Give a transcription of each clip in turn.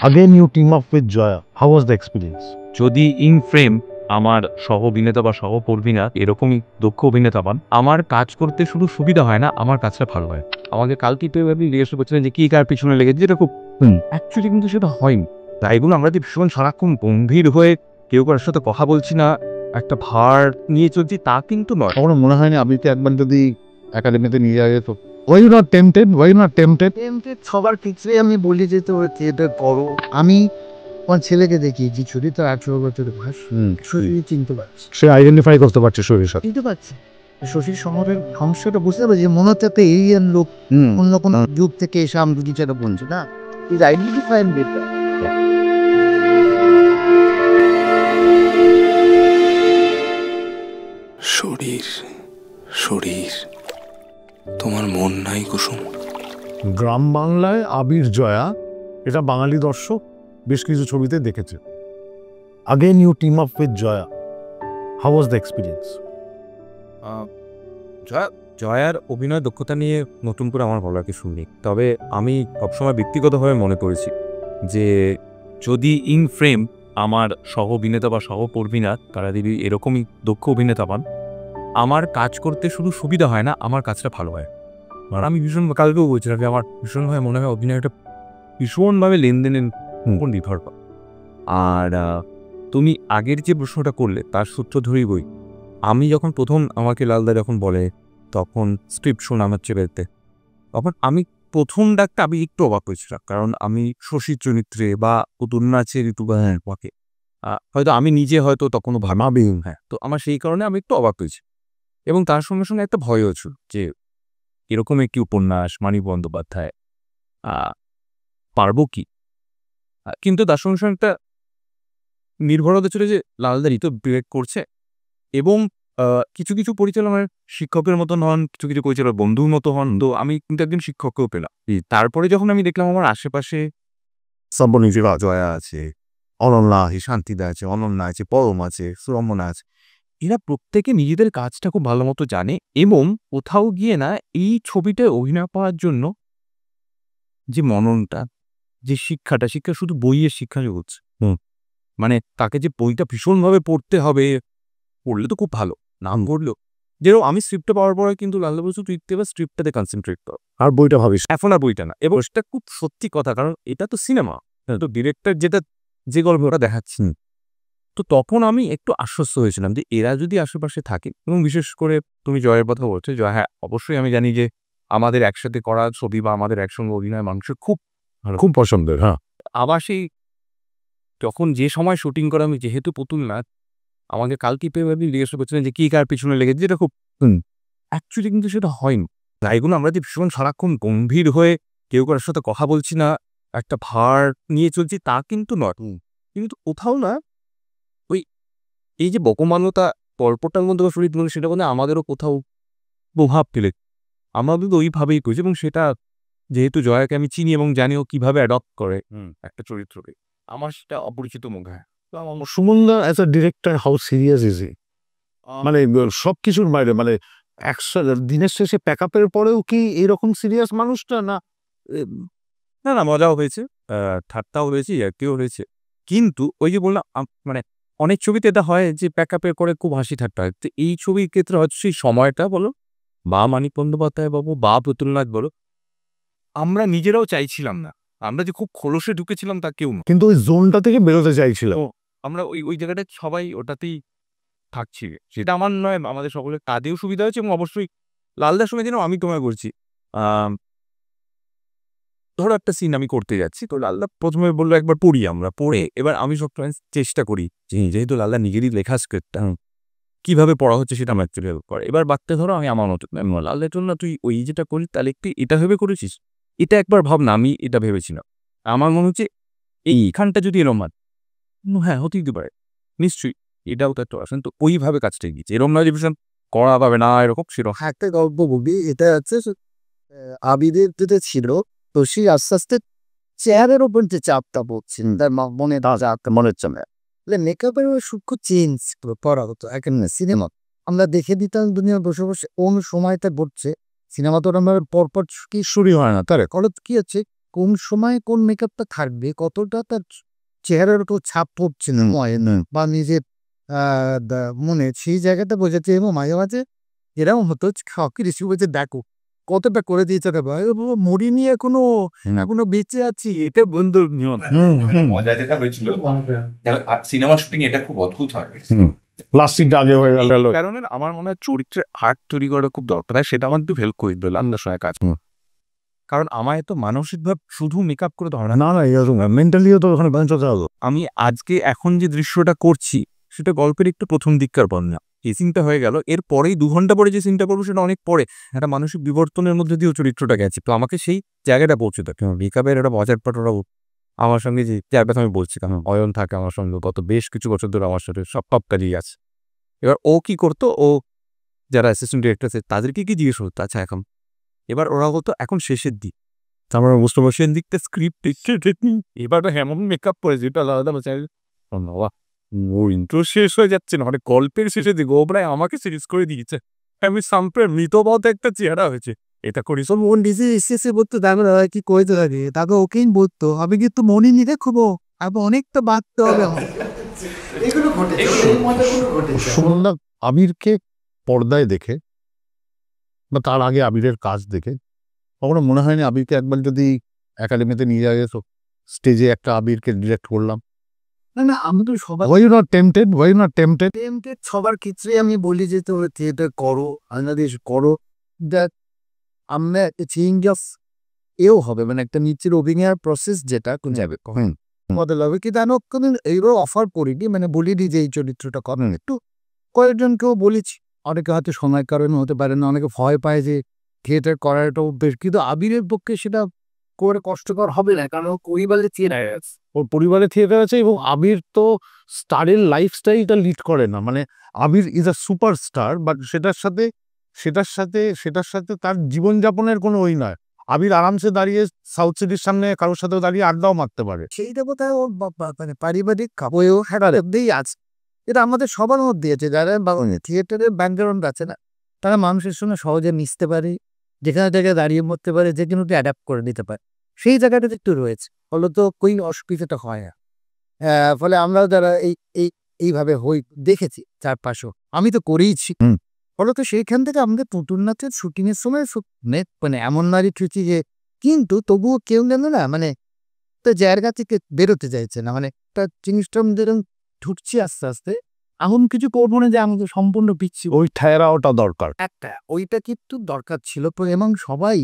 Again, you team up with Joya. How was the experience? যদি in frame আমার সহ অভিনেতা বা সহকর্মীরা এরকমই দক্ষ অভিনেতা পান, আমার কাজ করতে শুধু সুবিধা হয় না, আমার কাজটা ভালো হয়। আমাকে কালকে পেয়ে আপনি জিজ্ঞাসা করছিলেন যে কি কার পিছনে লেগেছে, যেটা খুব অ্যাকচুয়ালি কিন্তু সেটা হয়নি। তাই বলে আমরা যে ভীষণ সারাক্ষণ গম্ভীর হয়ে কেউ কারোর সাথে কথা বলছি না, একটা ভার নিয়ে চলছি, তা কিন্তু নয়। আমার মনে হয়নি আপনি তো একবার যদি একাডেমিতে নিয়ে যাওয়া যেত। Why you not tempted? Why you not tempted? সবার ক্ষেত্রে আমি বলি যে তোর থিয়েটার করো। আমি আমার ছেলেকে দেখি যে ছবি তো 18 বছরের বয়স, শরীর চিনতে পারছি, সে আইডেন্টিফাই করতে পারছে শরীরের সাথে। চিনতে পারছি শশীর শহরের সমস্যাটা বুঝতে পারছি যে মনে হচ্ছে একটা এলিয়ান লোক অন্য কোনো যুগ থেকে এসে আমি কিছু একটা বলছি না, ইজ আইডেন্টিফাইড বেটার। শরীর শরীর তোমার মন নাই কুসুম। গ্রাম বাংলায় আবির জয়া, এটা বাঙালি দর্শক বেশ কিছু ছবিতে দেখেছে। Again, you team up with Joya. How was the experience? জয়ার অভিনয় দক্ষতা নিয়ে নতুন করে আমার ভালো লাগে শুনি। তবে আমি সবসময় ব্যক্তিগতভাবে মনে করেছি যে যদি ইন ফ্রেম আমার সহ অভিনেতা বা সহকর্মীরা তারা যদি এরকমই দক্ষ অভিনেতা পান, আমার কাজ করতে শুধু সুবিধা হয় না, আমার কাজটা ভালো হয়। আর আমি ভীষণ কালকেও বলছিলাম যে আমার ভীষণভাবে মনে হয় অভিনয়টা ভীষণভাবে লেনদেনের উপর নির্ভর করে। আর তুমি আগের যে প্রশ্নটা করলে তার সূত্র ধরেই বই, আমি যখন প্রথম আমাকে লালদা যখন বলে তখন স্ক্রিপ্ট শোনা আমার চেবেতে, তখন আমি প্রথম ডাকটা আমি একটু অবাক হয়েছিলাম, কারণ আমি শশীর চরিত্রে বা পুতুন্নাচের ঋতুবাহের পক্ষে হয়তো আমি নিজে হয়তো তখনও ভাবাবি, হ্যাঁ, তো আমার সেই কারণে আমি একটু অবাক হয়েছি। এবং তার সঙ্গে সঙ্গে একটা ভয়ও ছিল যে এরকম একটি উপন্যাস মানিক বন্দ্যোপাধ্যায় পারবো কি। কিন্তু তার সঙ্গে সঙ্গে একটা নির্ভরতা ছিল যে লালদারই তো ডিরেক্ট করছে, এবং কিছু কিছু পরিচালনার শিক্ষকের মতন হন, কিছু কিছু পরিচালক বন্ধুর মতো হন, তো আমি কিন্তু একদিন শিক্ষককেও পেলাম। তারপরে যখন আমি দেখলাম আমার আশেপাশে সম্বনীতিরা জয়া আছে, অনন্যা আছে, শান্তিদা আছে, অনন্যা আছে, পরম আছে, সুরমনা আছে, এরা প্রত্যেকে নিজেদের কাজটা খুব ভালো মতো জানে, এবং কোথাও গিয়ে না এই ছবিটায় অভিনয় পাওয়ার জন্য যে মননটা, যে শিক্ষা শুধু বইয়ের শিক্ষা হচ্ছে, মানে তাকে যে বইটা ভীষণভাবে পড়তে হবে, পড়লে তো খুব ভালো, নাম করলেও যেরকম আমি স্ক্রিপ্টটা পাওয়ার পরে কিন্তু লাল্লা বলছো তুই এবার স্ক্রিপ্টটাতে কনসেন্ট্রেট কর, আর বইটা ভাবিস এখন আর বইটা না। এবং সেটা খুব সত্যি কথা, কারণ এটা তো সিনেমা, তো ডিরেক্টর যেটা যে গল্প ওটা দেখাচ্ছি। তো তখন আমি একটু আশ্বস্ত হয়েছিলাম যে এরা যদি আশেপাশে থাকে, এবং বিশেষ করে তুমি জয়ের কথা বলছো, জয়, হ্যাঁ অবশ্যই আমি জানি যে আমাদের একসাথে করা ছবি বা আমাদের একসঙ্গে অভিনয় মানুষের খুব খুব পছন্দের। হ্যাঁ, আবার সেই তখন যে সময় শুটিং করা, আমি যেহেতু পুতুল না, আমাকে কালকে পেয়ে আপনি জিজ্ঞাসা করছিলেন যে কি কার পিছনে লেগেছে, যেটা খুব অ্যাকচুয়ালি কিন্তু সেটা হয়নি। তাই গুলো আমরা যে ভীষণ সারাক্ষণ গম্ভীর হয়ে কেউ কারোর সাথে কথা বলছি না, একটা ভার নিয়ে চলছি, তা কিন্তু নয়। কিন্তু কোথাও না ওই এই যে বকমানতা গল্পটার মধ্যে শরীর সেটা মানে আমাদেরও কোথাও প্রভাব ফেলে, আমরা কিন্তু ওইভাবেই করছি। এবং সেটা যেহেতু জয়াকে আমি চিনি এবং জানি ও কিভাবে অ্যাডপ্ট করে একটা চরিত্রকে, আমার সেটা অপরিচিত মুখ। হ্যাঁ, সুমনদা as a director how serious is he? মানে সবকিছুর বাইরে, মানে দিনের শেষে প্যাক আপের পরেও কি এরকম সিরিয়াস মানুষটা না? না, না, মজাও হয়েছে, ঠাট্টাও হয়েছে, ইয়ার্কিও হয়েছে। কিন্তু ওই যে বললাম মানে অনেক ছবিতে এটা হয় যে প্যাকআপের করে খুব হাসি ঠাট্টা হয়। তো এই ছবির ক্ষেত্রে হয়তো সেই সময়টা বলো বা মানিক বন্দ্যোপাধ্যায় বাবু বা পুতুলনাথ বলো, আমরা নিজেরাও চাইছিলাম না, আমরা যে খুব খোলসে ঢুকেছিলাম তা কেউ না, কিন্তু ওই জোনটা থেকে বেরোতে চাইছিল। আমরা ওই জায়গাটা সবাই ওটাতেই থাকছি। সেটা আমার নয়, আমাদের সকলের কাজেও সুবিধা হয়েছে, এবং অবশ্যই লালদার সঙ্গে যেন আমি তোমায় করছি। ধরো একটা সিন আমি করতে যাচ্ছি, তো লালদা প্রথমে বললো একবার পড়ি, আমরা পড়ে এবার আমি সবসময় চেষ্টা করি যে যেহেতু লালদা নিজেরই লেখা স্ক্রিপ্টটা কীভাবে পড়া হচ্ছে সেটা আমার অ্যাকচুয়ালি হেল্প করে। এবার বাড়তে ধরো আমি আমার মতো লালদা চল না তুই ওই যেটা করি তাহলে একটু এটা ভেবে করেছিস, এটা একবার ভাব না, আমি এটা ভেবেছিলাম, আমার মনে হচ্ছে এইখানটা যদি এরম হয়, হ্যাঁ হতেই তো পারে, নিশ্চয়ই এটাও তো একটা আসেন, তো ওইভাবে কাজটা এগিয়েছে। এরম নয় যে ভীষণ করা পাবে না এরকম, সেরকম একটা গল্প বলি, এটা হচ্ছে আবিদের যেটা ছিল, তো সেই আস্তে আস্তে চেহারের ওপর যে চাপটা পড়ছেন, তার মনে মনের চাপে মেকআপের সূক্ষ্ম চেঞ্জ করা হতো। এখন সিনেমা আমরা দেখে দিতাম দুনিয়া বসে বসে কোন সময়টা ঘটছে, সিনেমা তো আমরা পরপর কি শুরু হয় না, তার কারণ কি হচ্ছে কোন সময় কোন মেকআপটা থাকবে, কতটা তার চেহারার উপর ছাপ পড়ছে না বা নিজের মনে, সেই জায়গাটা বোঝাচ্ছে। এবং মাঝে মাঝে এরকম হতো, কাউকে ঋষি বলছে দেখো কতটা করে দিয়েছে, মরিনি এখনো বেঁচে আছি, এটা বন্ধুর নিয়ম। মজা যেটা হয়েছিল সিনেমা শুটিং, এটা খুব অদ্ভুত হয়। প্লাস্টিকটা আগে হয়ে গেল। কারণ আমার মনে হয় চরিত্রের আর্ট তৈরি করা খুব দরকার, সেটা আমার একটু হেল্প করে দিল আন্দার সঙ্গে কাজ। কারণ আমায় তো মানসিকভাবে শুধু মেকআপ করে ধরে না, না এরকম মেন্টালিও তো ওখানে বাঁচাতে হবে। আমি আজকে এখন যে দৃশ্যটা করছি সেটা গল্পের একটু প্রথম দিককার বর্ণনা। এই সিনটা হয়ে গেল, এর পরেই 2 ঘন্টা পরে যে সিনটা করবো সেটা অনেক পরে, একটা মানসিক বিবর্তনের মধ্যে দিয়েও চরিত্রটা গেছে। তো আমাকে সেই জায়গাটা পৌঁছে থাকে। মেকআপের একটা মজার পাঠ, ওরা আমার সঙ্গে যে জায়গাটা আমি বলছি, কারণ অয়ন থাকে আমার সঙ্গে গত বেশ কিছু বছর ধরে আমার সাথে সব কাজই আছে। এবার ও কি করতো, ও যারা অ্যাসিস্ট্যান্ট ডিরেক্টর আছে তাদেরকে কি জিজ্ঞেস করতো, আচ্ছা এখন, এবার ওরা বলতো এখন শেষের দিক, তারপর বুঝতে পারছেন দিকটা স্ক্রিপ্ট এবার হেমন মেকআপ করে যেটা আলাদা বাবা, ও ইন্ট্রো শেষ হয়ে যাচ্ছে না, মানে গল্পের শেষে দিকে ও প্রায় আমাকে সিরিজ করে দিয়েছে। আমি সাম্পের মৃতবত একটা চেহারা হয়েছে, এটা করিস মন ডিসে এসে বলতো, তারপরে কি কইতে লাগে, তারপর ওকেই বলতো আমি কিন্তু মনে নিয়ে দেখবো, আবার অনেকটা বাঁচতে হবে আমার। এগুলো ঘটেছে। সুনন্দা আবিরকে পর্দায় দেখে বা তার আগে আবিরের কাজ দেখে কখনো মনে হয়নি আবিরকে একবার যদি একাডেমিতে নিয়ে যাওয়া যেত, স্টেজে একটা আবিরকে ডিরেক্ট করলাম? না আমি তো সবার why you not tempted, why you not tempted? সবার ক্ষেত্রে আমি বলি যে তোমরা থিয়েটার করো, বাংলাদেশ করো, দ্যাট আমরা একটা চেঞ্জ অফ এও হবে, মানে একটা নিচের অভিনয়ের প্রসেস যেটা কোন যাবে বদল হবে। কিন্তু আমি কোনো এইগুলো অফার করিনি, মানে বলিনি যে এই চরিত্রটা করেন। একটু কয়েকজনকেও বলেছি, অনেকে হয়তো সময় কারণে হতে পারে না, অনেকে ভয় পায় যে থিয়েটার করার একটা অভ্যেস, কিন্তু আবিরের পক্ষে সেটা করে কষ্টকর হবে না, কারণ পরিবারে থিয়েটার আছে, ওর পরিবারে থিয়েটার আছে। এবং আবির তো স্টারের লাইফস্টাইলটা লিড করে না, মানে আবির ইজ আ সুপারস্টার, বাট সেটার সাথে তার জীবনযাপনের কোনো ওই নয়। আবির আরামসে দাঁড়িয়ে সাউথ সিটির সামনে কারোর সাথেও দাঁড়িয়ে আড্ডাও মারতে পারে। সেইটা বোধহয় ওর মানে পারিবারিক কাপড়েও হেঁটেই আছে। এটা আমাদের সবার মধ্যে আছে, যারা থিয়েটারের ব্যাকগ্রাউন্ড আছে না, তারা মানুষের সঙ্গে সহজে মিশতে পারে, যেখানে জায়গায় দাঁড়িয়ে মরতে পারে, যে কোনোটি অ্যাডাপ্ট করে নিতে পারে, সেই জায়গাটা একটু রয়েছে। ফলে তো কোই অসুবিধাটা হয় না। ফলে আমরা যারা এইভাবে হই দেখেছি চারপাশেও, আমি তো করেইছি। ফলে তো সেইখান থেকে আমাদের পুতুল নাচের শুটিংয়ের সময় মানে এমন নারী টুচি যে, কিন্তু তবুও কেউ যেন না মানে তো জায়গা থেকে বেরোতে চাইছে না, মানে একটা জিনিসটা আমাদের ঢুকছি আস্তে আস্তে, এমন কিছু করবো না যে আমাদের সম্পূর্ণ পিচ্ছি। ওই ঠেরাওটা দরকার। একটা ওইটা কিন্তু দরকার ছিল। এবং সবাই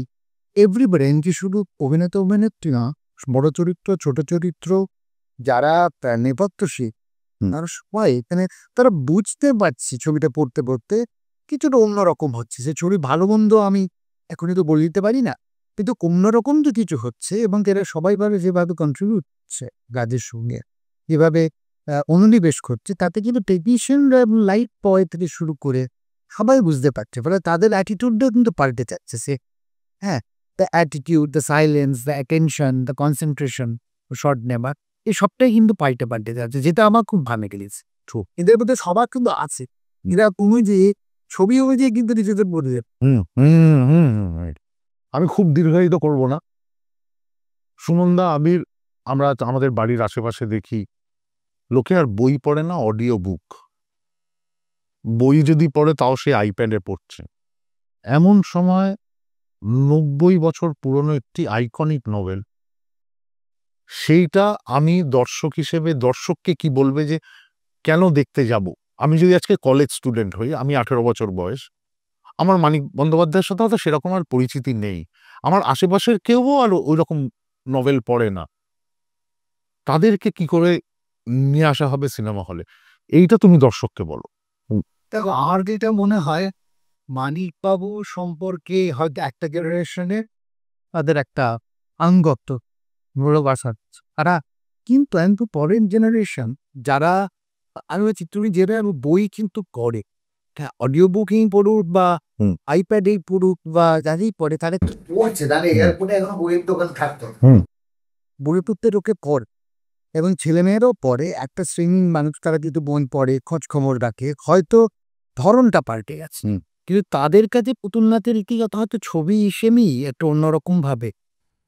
এভরিবডি, এমনকি শুধু অভিনেত্রী না, বড় চরিত্র ছোট চরিত্র যারা নেপথ্যশী, তারা সবাই এখানে তারা বুঝতে পারছি ছবিটা পড়তে পড়তে কিছুটা অন্যরকম হচ্ছে। সে ছবি ভালো মন্দ আমি এখনই তো বলে দিতে পারি না, কিন্তু অন্যরকম তো কিছু হচ্ছে। এবং এরা সবাই ভাবে যেভাবে কন্ট্রিবিউট করছে কাজের সঙ্গে, যেভাবে অনুনিবেশ করছে, তাতে কিন্তু টেকনিশিয়ানরা এবং লাইট বয় থেকে শুরু করে সবাই বুঝতে পারছে। ফলে তাদের অ্যাটিটিউডটাও কিন্তু পাল্টে যাচ্ছে। Say the attitude, the silence, the attention, the concentration, short নেবার, এই সবটাই কিন্তু পাল্টে যাচ্ছে, যেটা আমার খুব ভালো লেগেছে। এদের মধ্যে সবার কিন্তু আছে, এরা অনুযায়ী ছবি অনুযায়ী কিন্তু নিজেদের বলে দেবে। আমি খুব দীর্ঘায়িত করব না। সুনন্দা আবির আমরা আমাদের বাড়ির আশেপাশে দেখি লোকে আর বই পড়ে না, অডিও বুক। বই যদি পড়ে তাও সে আইপ্যাডে পড়ছে। এমন সময় 90 বছর পুরনো একটি আইকনিক নোবেল, সেইটা আমি দর্শক হিসেবে দর্শককে কি বলবে যে কেন দেখতে যাব? আমি যদি আজকে কলেজ স্টুডেন্ট হই, আমি 18 বছর বয়স, আমার মানিক বন্দ্যোপাধ্যায়ের সাথে হয়তো সেরকম আর পরিচিতি নেই, আমার আশেপাশের কেউও আর ওই রকম নভেল পড়ে না, তাদেরকে কি করে নিয়ে আসা হবে সিনেমা হলে? এইটা তুমি দর্শককে বলো। দেখো, আমার যেটা মনে হয়, মানিকবাবু সম্পর্কে হয়তো একটা জেনারেশনে তাদের একটা আনুগত্য ভালোবাসা, তারা কিন্তু পরের জেনারেশন যারা, আমি বলছি তুমি যেটা বই কিন্তু করে, অডিও বুকিং পড়ুক বা আইপ্যাডেই পড়ুক বা যাদেরই পড়ে, তারা পড়ছে, তাহলে এয়ারপোর্টে এখন বইয়ের দোকান থাকতো, বই পড়তে ঢোকে পড়ে। এবং ছেলেমেয়েরাও পড়ে, একটা শ্রেণীর মানুষ তারা কিন্তু বই পড়ে, খোঁজ খবর রাখে, হয়তো ধরনটা পাল্টে গেছে, কিন্তু তাদের কাছে পুতুল নাচের ইতিগত হয়তো ছবি হিসেবেই একটা অন্যরকম ভাবে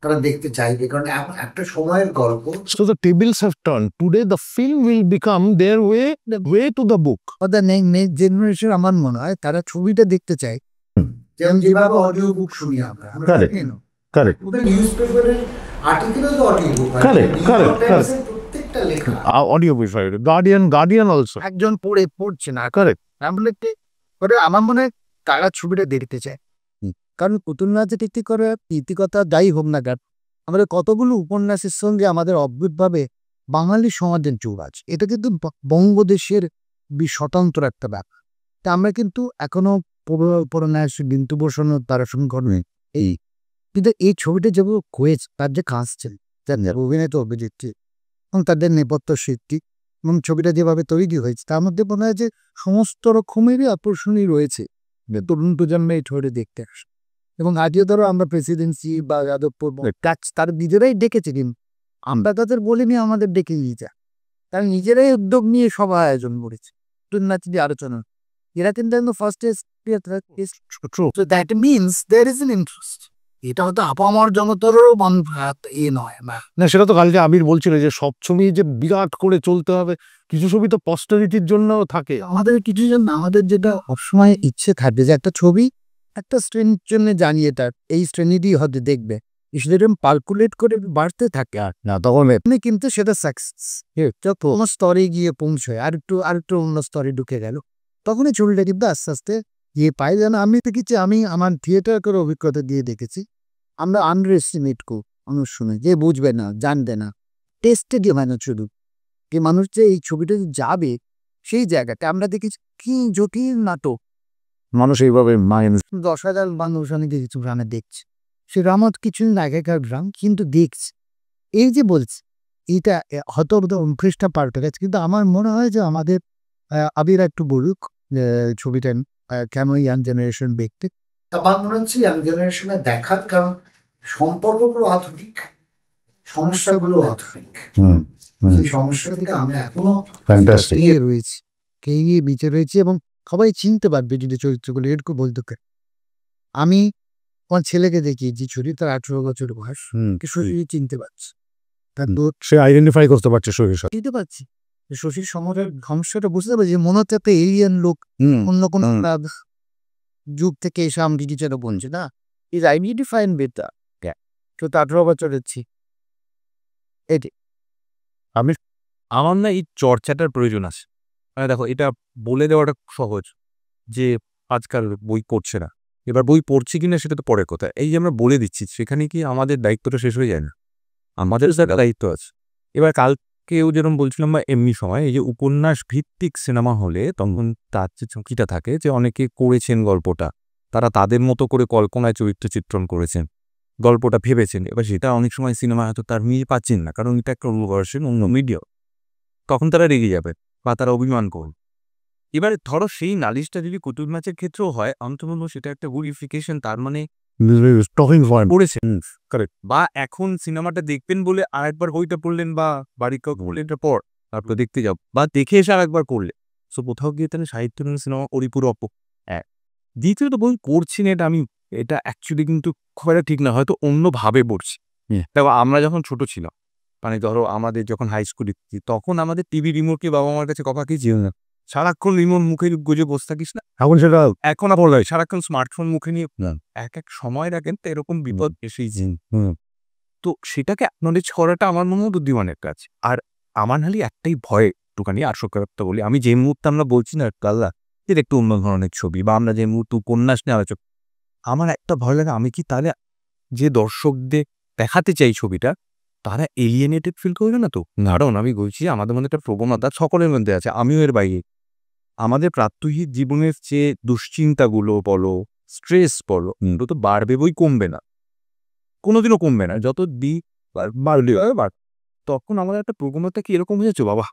তারা দেখতে চাইবে, কারণ এখন একটা সময়ের গল্প। So the tables have turned. Today the film will become their way to the book. Next generation আমার মনে হয় তারা ছবিটা দেখতে চায়, যেমন যেভাবে অডিও বুক শুনি আমরা। Correct. Correct. নিউজ পেপারের আর্টিকেলও তো audio book. Correct, correct, correct. প্রত্যেকটা লেখা Audio বিষয় Guardian also. একজন পড়ছে না। Correct. আমি বলে কি করে, আমার মনে হয় তারা ছবিটা দেখতে চায়। কারণ পুতুল নাচের ইতিকথা যাই হোক না কেন, আমাদের কতগুলো উপন্যাসের সঙ্গে আমাদের অদ্ভুতভাবে বাঙালি সমাজের যোগ আছে। এটা কিন্তু বঙ্গদেশের স্বতন্ত্র একটা ব্যাপার। তা আমরা কিন্তু এখনো উপন্যাস বিন্দুভূষণ তারাশঙ্কর এই, কিন্তু এই ছবিটা যেগুলো হয়েছে তার যে কাজ ছিল, তার অভিনেতা অভিনেত্রী এবং তাদের নেপথ্য শিল্পী এবং ছবিটা যেভাবে তৈরি হয়েছে, তার মধ্যে মনে হয় যে সমস্ত রকমেরই আকর্ষণই রয়েছে তরুণ প্রজন্মে এই ছবিটা দেখতে আসে। এবং আজও ধরো আমরা প্রেসিডেন্সি বা যাদবপুর ট্যাক্স তার নিজেরাই ডেকেছে, কিন্তু আমরা তাদের বলিনি আমাদের ডেকে নিয়ে যায়। তারা নিজেরাই উদ্যোগ নিয়ে সভা আয়োজন করেছে, নাচ দিয়ে আলোচনা। এরা কিন্তু first that means there is an interest. এটা হয়তো আপামর জনতারও নয় না, সেটা তো কালকে আবির বলছিল যে সব ছবি যে বিরাট করে চলতে হবে, কিছু ছবি তো পস্টারিটির জন্য থাকে। আমাদের কিছু জন আমাদের যেটা সবসময় ইচ্ছে থাকবে যে একটা ছবি একটা শ্রেণীর জন্য জানিয়ে তার এই শ্রেণীটি হয়তো দেখবে, সেরকম পালকুলেট করে বাড়তে থাকে। আর না তখন কিন্তু সেটা সাকসেস কোন স্তরে গিয়ে পৌঁছয়, আর একটু অন্য স্তরে ঢুকে গেল, তখনই ছবিটা কিন্তু আস্তে আস্তে গিয়ে পাই। যেন আমি দেখেছি, আমি আমার থিয়েটার করে অভিজ্ঞতা দিয়ে দেখেছি, আমরা আন্ডার এস্টিমেট করব মানুষ শুনে, যে বুঝবে না জানবে না, টেস্টে দিয়ে মানুষ শুধু যে মানুষ যে এই ছবিটা যাবে সেই জায়গাটা আমরা দেখেছি কি জটিল নাটক, মানুষ এইভাবে 10,000 মানুষ অনেকে কিছু গ্রামে দেখছে, সে গ্রামত কিছুদিন আগেকার গ্রাম কিন্তু দেখছে। এই যে বলছে এটা হয়তো খ্রিস্টা পাল্টে গেছে, কিন্তু আমার মনে হয় যে আমাদের আবির একটু বলুক ছবিটা কেন ইয়াং জেনারেশন দেখতে। আমার মনে হচ্ছে ইয়াং জেনারেশনে দেখার কারণ সম্পর্কগুলো আধুনিক, সমস্যাগুলো আধুনিক। সেই সমস্যা থেকে আমরা এখনো রয়েছি, কে গিয়ে বেঁচে রয়েছি এবং সবাই চিনতে পারবে যদি চরিত্রগুলো এরকম বলতে। আমি আমার ছেলেকে দেখি যে ছবি, তার 18 বছর বয়স, শশী চিনতে পারছি, তার সে আইডেন্টিফাই করতে পারছে শরীর সাথে, চিনতে পারছি শশীর সময়ের সমস্যাটা বুঝতে পারছি, মনে হচ্ছে একটা এলিয়ান লোক অন্য কোনো যুগ থেকে এসে আমি টিচারও বলছে না, ইজ আইডেন্টিফাইন বেটা তো 18 বছরের ছি। এটি আমার না এই চর্চাটার প্রয়োজন আছে। মানে দেখো, এটা বলে দেওয়াটা সহজ যে আজকাল বই পড়ছে না, এবার বই পড়ছি কিনা সেটা তো পরের কথা। এই যে আমরা বলে দিচ্ছি, সেখানে কি আমাদের দায়িত্বটা শেষ হয়ে যায় না? আমাদের একটা দায়িত্ব আছে। এবার কালকেও যেরকম বলছিলাম বা এমনি সময়, এই যে উপন্যাস ভিত্তিক সিনেমা হলে তখন তার যে ঝুঁকিটা থাকে যে অনেকে করেছেন গল্পটা, তারা তাদের মতো করে কল্পনায় চরিত্র চিত্রণ করেছেন, গল্পটা ভেবেছেন, এবার সেটা অনেক সময় সিনেমা হয়তো তার মিল পাচ্ছেন না, কারণ এটা একটা অন্য ভার্সন, অন্য মিডিয়া, তখন তারা রেগে যাবে বা তারা অভিমান করবে। এবার ধরো সেই নালিশটা যদি কুতুব নাচের ক্ষেত্রেও হয়, আমি তো বলবো সেটা একটা গুডিফিকেশন, তার মানে পড়েছেন বা এখন সিনেমাটা দেখবেন বলে আরেকবার বইটা পড়লেন বা বাড়ির কাউকে বললেন এটা পর, তারপর দেখতে যাও বা দেখে এসে আরেকবার পড়লে, সো কোথাও গিয়ে তাহলে সাহিত্য সিনেমা পরিপূরক। এক দ্বিতীয়ত বই পড়ছি না, এটা অ্যাকচুয়ালি কিন্তু খুব একটা ঠিক না, হয়তো অন্যভাবে পড়ছি। দেখো আমরা যখন ছোট ছিলাম, মানে ধরো আমাদের যখন হাই স্কুলে, তখন আমাদের টিভি রিমোটকে বাবা মার কাছে কথা কি ছিল না, সারাক্ষণ রিমোট মুখে গুজে বসে থাকিস না, এখন সেটা এখন আর বলা হয় সারাক্ষণ স্মার্টফোন মুখে নিয়ে এক সময় রাখেন, তো এরকম বিপদ এসেই। তো সেটাকে অ্যাকনলেজ করাটা আমার মনে হয় বুদ্ধিমানের কাজ। আর আমার নাহলে একটাই ভয় একটুখানি আশঙ্কা বলি, আমি যে মুহূর্তে আমরা বলছি না কাল্লা যে একটু অন্য ধরনের ছবি বা আমরা যে মুহূর্তে উপন্যাস নিয়ে আলোচনা, আমার একটা ভয় লাগে আমি কি তাহলে যে দর্শকদের দেখাতে চাই ছবিটা, তারা এলিয়েনেটেড ফিল করবে না তো? কারণ আমি বলছি আমাদের মধ্যে একটা প্রবণতা সকলের মধ্যে আছে, আমিও এর বাইরে, আমাদের প্রাত্যহিক জীবনের যে দুশ্চিন্তাগুলো বলো, স্ট্রেস বলো, এগুলো তো বাড়বে বই, কমবে না, কোনোদিনও কমবে না, যত বাড়লে তখন আমাদের একটা প্রবণতা কি এরকম হয়ে যাচ্ছে, বাবা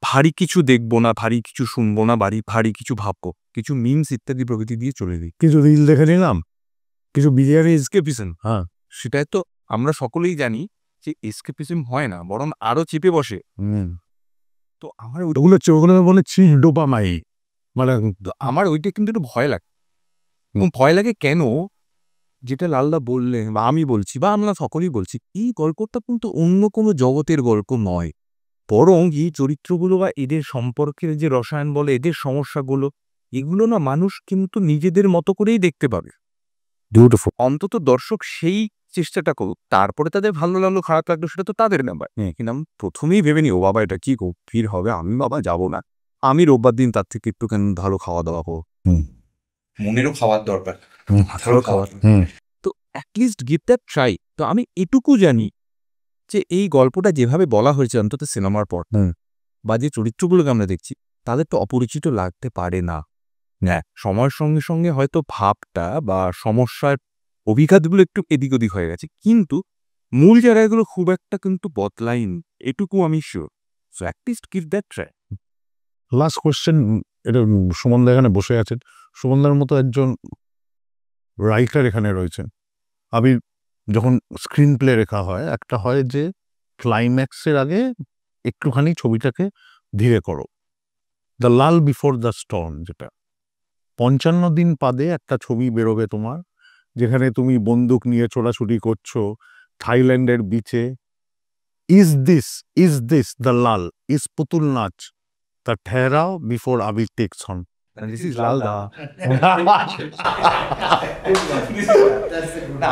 ভারী কিছু দেখবো না, ভারী কিছু শুনবো না, ভারী কিছু ভাববো, কিছু মিমস ইত্যাদি প্রকৃতি দিয়ে চলে দিই, কিছু রিল দেখে নিলাম, কিছু বিরিয়ানি এসকেপিজম। হ্যাঁ, সেটাই তো আমরা সকলেই জানি যে এসকেপিজম হয় না, বরং আরো চেপে বসে। তো আমার ওগুলো মনে ডোপামাইন, মানে আমার ওইটা কিন্তু একটু ভয় লাগে। এবং ভয় লাগে কেন, যেটা লালদা বললেন বা আমি বলছি বা আমরা সকলেই বলছি, এই গল্পটা কিন্তু অন্য কোনো জগতের গল্প নয়, বরং এই চরিত্রগুলো বা এদের সম্পর্কের যে রসায়ন বলে, এদের সমস্যাগুলো, এগুলো না মানুষ কিন্তু নিজেদের মতো করেই দেখতে পাবে। বিউটিফুল। অন্তত দর্শক সেই চেষ্টাটা করুক, তারপরে তাদের ভালো লাগলো খারাপ লাগলো সেটা তো তাদের ব্যাপার। কিন্তু আমি প্রথমেই ভেবে নি ও বাবা এটা কি গভীর হবে, আমি বাবা যাবো না, আমি রোববার দিন তার থেকে একটুখানি ভালো খাওয়া দাওয়া করবো। মনেরও খাওয়ার দরকার, মাথারও খাওয়ার। তো অ্যাটলিস্ট গিভ দ্যাট ট্রাই। তো আমি এটুকু জানি যে এই গল্পটা যেভাবে বলা হয়েছে অন্তত সিনেমার পর, বা যে চরিত্রগুলোকে আমরা দেখছি, তাদের তো অপরিচিত লাগতে পারে না। হ্যাঁ, সময়ের সঙ্গে সঙ্গে হয়তো ভাবটা বা সমস্যার অভিঘাতগুলো একটু এদিক ওদিক হয়ে গেছে, কিন্তু মূল জায়গাগুলো খুব একটা কিন্তু বদলাইনি, এটুকু আমি sure. So at least give that try. Last question, এটা সুমনদা এখানে বসে আছেন, সুমনদার মতো একজন রাইটার এখানে রয়েছেন। আমি যখন স্ক্রিন প্লে লেখা হয়, একটা হয় যে ক্লাইম্যাক্সের আগে একটুখানি ছবিটাকে ধীরে করো, the Lal before the storm, যেটা 55 দিন বাদে একটা ছবি বেরোবে তোমার, যেখানে তুমি বন্দুক নিয়ে ছোটাছুটি করছো থাইল্যান্ডের বিচে। Is this the Lal? Is পুতুল নাচ দ্য ঠেহরাও before Abir takes on? This is লালদা।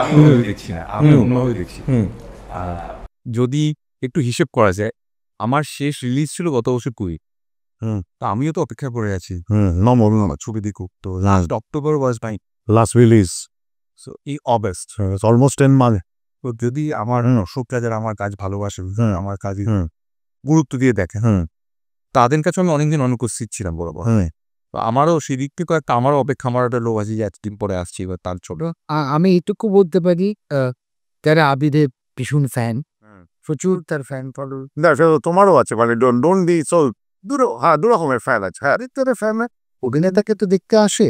আমি ওভাবে দেখছি না, আমি অন্যভাবে দেখছি। যদি একটু হিসেব করা যায়, আমার শেষ রিলিজ ছিল গত বছর 20। তা আমিও তো অপেক্ষা করে আছি ছবি দেখুক। তো লাস্ট অক্টোবর ওয়াজ মাই লাস্ট রিলিজ, সো এই অগস্ট, অলমোস্ট 10 months। তো যদি আমার দর্শকরা যারা আমার কাজ ভালোবাসে, আমার কাজে গুরুত্ব দিয়ে দেখে, তাদের কাছে আমি অনেকদিন অনুপস্থিত ছিলাম বরাবর। তো আমারও সেদিক থেকে আমারও অপেক্ষা, আমার একটা লোক আছে যে এতদিন পরে আসছি, এবার তার ছোট। আমি এইটুকু বলতে পারি, যারা আবিদের ভীষণ ফ্যান, প্রচুর তার ফ্যান ফলো, তোমারও আছে, মানে ডোন্ট বি সো দু রকমের ফ্যান আছে। হ্যাঁ, আবিদের ফ্যান অভিনেতাকে তো দেখতে আসে।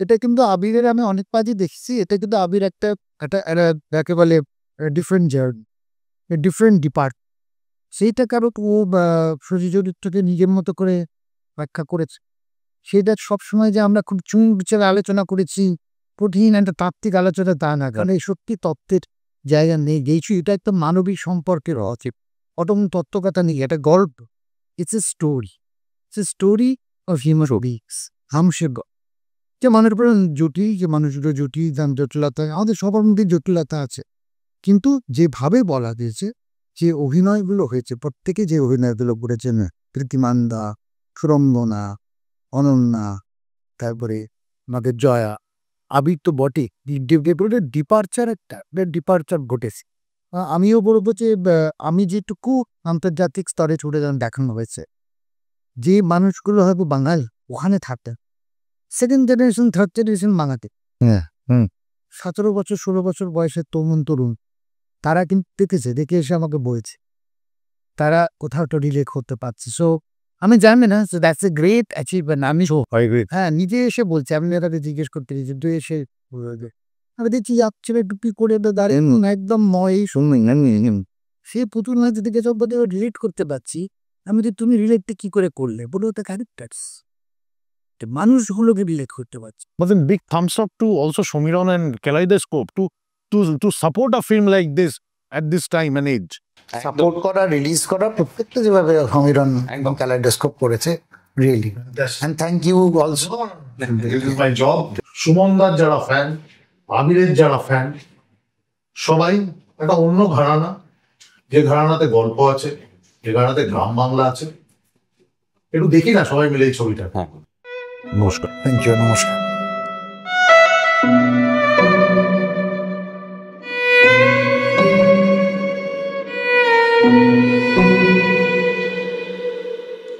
এটা কিন্তু আবিরের আমি অনেক কাজই দেখছি, এটা কিন্তু আবির একটা যাকে বলে ডিফারেন্ট জার্নি, ডিফারেন্ট ডিপার্ট, সেইটা কারো ও চরিত্রকে নিজের মতো করে ব্যাখ্যা করেছে। সেটা সবসময় যে আমরা খুব চুন বিচারে আলোচনা করেছি, কঠিন একটা তাত্ত্বিক আলোচনা তা না, কারণ এই সত্যি তত্ত্বের জায়গা নেই গেছি। এটা একটা মানবিক সম্পর্কের আছে, অটম তত্ত্বকথা নেই, এটা গল্প। It's a story of human beings, মানুষের যে মানুষের উপরে জটিল, যে মানুষগুলো জটিল, যার জটিলতা, আমাদের সবার মধ্যে জটিলতা আছে, কিন্তু যেভাবে বলা দিয়েছে, যে অভিনয়গুলো হয়েছে, প্রত্যেকে যে অভিনয়গুলো করেছেন, প্রীতিমানদা, সুরম্বনা, অনন্যা, তারপরে আমাদের জয়া, আবির তো বটে, ডিপার্চার ঘটেছে। আমিও বলবো যে আমি যেটুকু আন্তর্জাতিক স্তরে ছুটে যান দেখানো হয়েছে, যে মানুষগুলো হয়তো বাঙাল ওখানে থাকতে, সেকেন্ড জেনারেশন থার্ড জেনারেশন বাঙালি, 17 বছর 16 বছর বয়সের তরুণ, তারা কিন্তু দেখে এসে আমাকে বলেছে তারা কোথাও একটা রিলেট করতে পারছে। সো আমি জানি না, so that's a great achievement. আমি হ্যাঁ নিজে এসে বলছি, আমি তাকে জিজ্ঞেস করতে দিয়েছি, তুই এসে আমি দেখছি যাচ্ছে টুপি করে দাঁড়িয়ে একদম ময় শুনবেন, সে পুতুল নাচ দিকে সব রিলেট করতে পারছি। আমি যে তুমি রিলেটটা কি করে করলে, বলে ওটা ক্যারেক্টার্স, মানুষগুলোকে রিলেট করতে পারছি। But then big thumbs up to also Somiron and Kaleidoscope to support a film like this at this time and age. Support করা, রিলিজ করা, প্রত্যেকটা যেভাবে সমীরণ একদম ক্যালাইডোস্কোপ করেছে, really and thank you also. This is my job. সুমনদার যারা fan, আবিরের যারা ফ্যান, সবাই একটা অন্য ঘরানা, যে ঘরানাতে গল্প আছে, যে ঘরানাতে গ্রাম বাংলা আছে, একটু দেখি না সবাই মিলে এই ছবিটা। নমস্কার। থ্যাংক ইউ, নমস্কার।